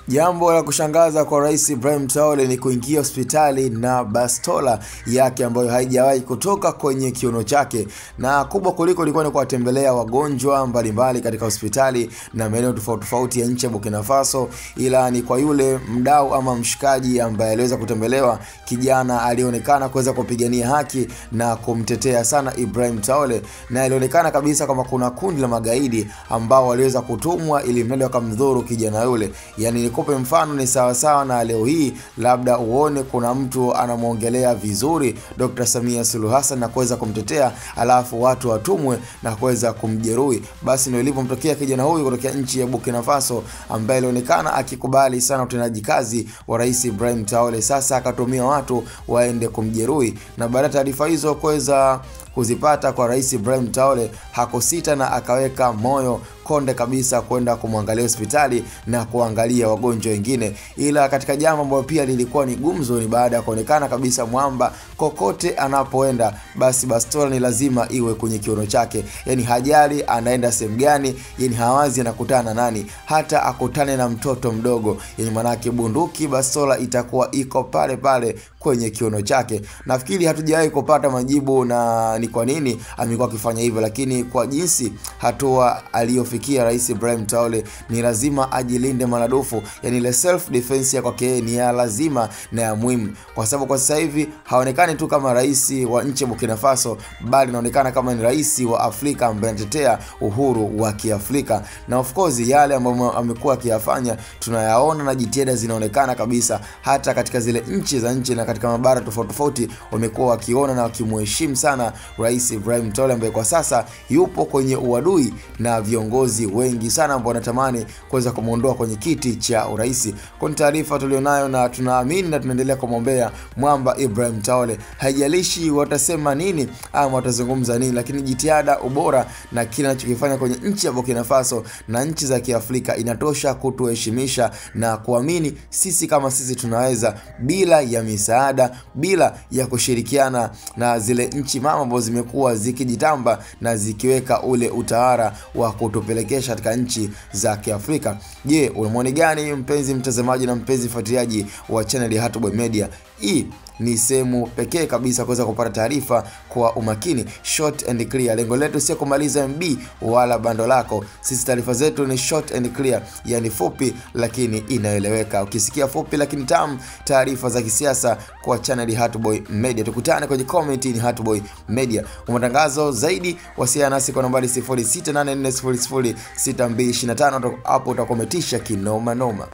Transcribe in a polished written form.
Jambo la kushangaza kwa Rais Ibrahim Traore ni kuingia hospitali na bastola yake ambayo haijawahi kutoka kwenye kiuno chake, na kubwa kuliko ilikuwa ni kuwatembelea wagonjwa mbalimbali katika hospitali na maeneo tofauti ya nchi ya Burkina Faso. Ila ni kwa yule mdau ama mshikaji ambaye aliweza kutembelewa, kijana alionekana kuweza kupigania haki na kumtetea sana Ibrahim Traore, na ilionekana kabisa kama kuna kundi la magaidi ambao waliweza kutumwa ili mradi wakamdhuru kijana yule. Yani nikupe mfano, ni sawa na leo hii labda uone kuna mtu anamuongelea vizuri Dr. Samia Suluhu Hassan na kuweza kumtetea, alafu watu watumwe na kuweza kumjeruhi. Basi ndio ilipomtokea kijana huyu kutoka nchi ya Burkina Faso ambaye alionekana akikubali sana utendaji kazi wa Rais Ibrahim Traore. Sasa akatumia watu waende kumjeruhi, na baada ya taarifa hizo kuweza kuzipata kwa Rais Ibrahim Traore, hakusita na akaweka moyo konde kabisa kwenda kumwangalia hospitali na kuangalia wagonjwa wengine. Ila katika jambo ambalo pia lilikuwa ni gumzo ni baada ya kuonekana kabisa mwamba kokote anapoenda basi bastola ni lazima iwe kwenye kiuno chake. Yani hajali anaenda sehemu gani, yani hawazi anakutana na nani, hata akutane na mtoto mdogo, yani manake bunduki bastola itakuwa iko pale pale kwenye kiuno chake. Nafikiri hatujawahi kupata majibu na ni kwa nini amekuwa akifanya hivyo, lakini kwa jinsi hatua aliyofikia Rais Ibrahim Traore ni lazima ajilinde maradufu. Yani ile self defense ya kwake ni ya lazima na ya muhimu, kwa sababu kwa sasa hivi haonekani tu kama rais wa nchi ya Burkina Faso, bali anaonekana kama ni rais wa Afrika ambaye anatetea uhuru wa Kiafrika. Na of course yale ambayo amekuwa akiyafanya tunayaona na jitihada zinaonekana kabisa, hata katika zile nchi za nchi na katika mabara tofauti wamekuwa wakiona na wakimheshimu sana Rais Ibrahim Traore ambaye kwa sasa yupo kwenye uadui na viongozi wengi sana ambao wanatamani kuweza kumuondoa kwenye kiti cha urais. Kwa taarifa tulionayo na tunaamini na tunaendelea kumwombea mwamba Ibrahim Traore, haijalishi watasema nini ama watazungumza nini, lakini jitihada, ubora na kile anachokifanya kwenye nchi ya Burkina Faso na nchi za Kiafrika inatosha kutuheshimisha na kuamini sisi kama sisi tunaweza, bila ya misaada, bila ya kushirikiana na zile nchi mama ambazo zimekuwa zikijitamba na zikiweka ule utawala wa kutupelekesha katika nchi za Kiafrika. Je, una maoni gani mpenzi mtazamaji na mpenzi fuatiliaji wa channel ya Hot Boy Media? Hii ni sehemu pekee kabisa kuweza kupata taarifa kwa umakini, short and clear. Lengo letu sio kumaliza MB wala bando lako. Sisi taarifa zetu ni short and clear, yani fupi lakini inaeleweka. Ukisikia fupi lakini tamu, taarifa za kisiasa kwa channel Hot Boy Media. Tukutane kwenye comment ni Hot Boy Media. Kwa matangazo zaidi wasiliana nasi kwa nambari 0684006225. Hapo utakometisha kinoma noma.